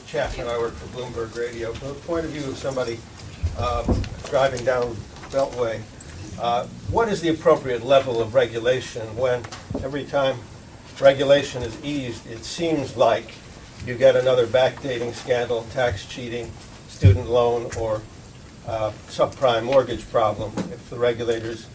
Chapman. I work for Bloomberg Radio. From the point of view of somebody driving down Beltway, what is the appropriate level of regulation when every time regulation is eased, it seems like you get another backdating scandal, tax cheating, student loan, or subprime mortgage problem if the regulators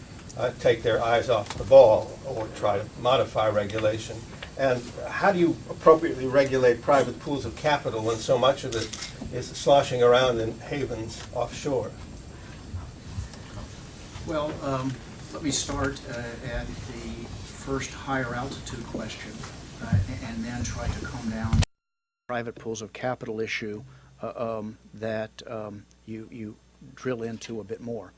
take their eyes off the ball or try to modify regulation? And how do you appropriately regulate private pools of capital when so much of it is sloshing around in havens offshore? Well, let me start at the first higher altitude question and then try to come down to the private pools of capital issue that you drill into a bit more.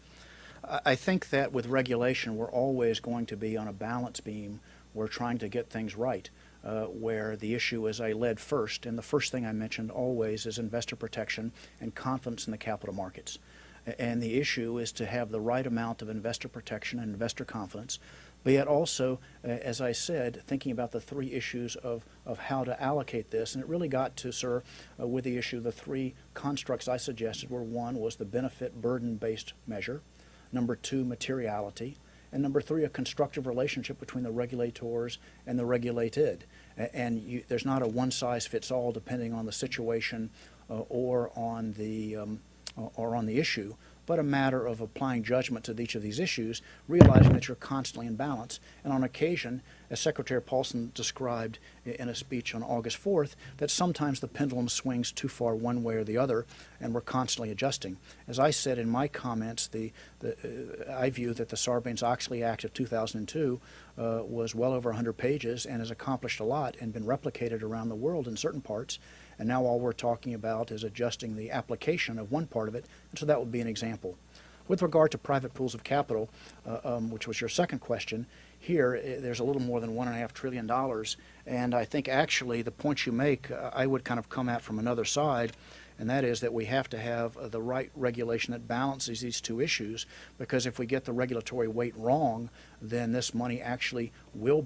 I think that with regulation, we're always going to be on a balance beam. We're trying to get things right, where the issue is a lead first, and the first thing I mentioned always is investor protection and confidence in the capital markets. And the issue is to have the right amount of investor protection and investor confidence, but yet also, as I said, thinking about the three issues of how to allocate this. And it really got to, sir, with the issue, the three constructs I suggested were: one was the benefit burden-based measure, number two, materiality, and number three, a constructive relationship between the regulators and the regulated. And there's not a one-size-fits-all depending on the situation or on the issue, but a matter of applying judgment to each of these issues, realizing that you're constantly in balance. And on occasion, as Secretary Paulson described in a speech on August 4th, that sometimes the pendulum swings too far one way or the other, and we're constantly adjusting. As I said in my comments, I view that the Sarbanes-Oxley Act of 2002 was well over 100 pages and has accomplished a lot and been replicated around the world in certain parts. And now all we're talking about is adjusting the application of one part of it, and so that would be an example. With regard to private pools of capital, which was your second question, here there's a little more than $1.5 trillion, and I think actually the point you make, I would kind of come at from another side, and that is that we have to have the right regulation that balances these two issues, because if we get the regulatory weight wrong, then this money actually will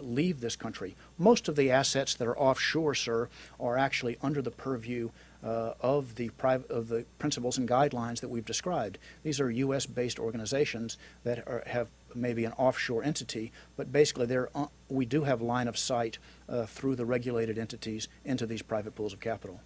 leave this country. Most of the assets that are offshore, sir, are actually under the purview of the principles and guidelines that we've described. These are U.S.-based organizations that have maybe an offshore entity, but basically we do have line of sight through the regulated entities into these private pools of capital.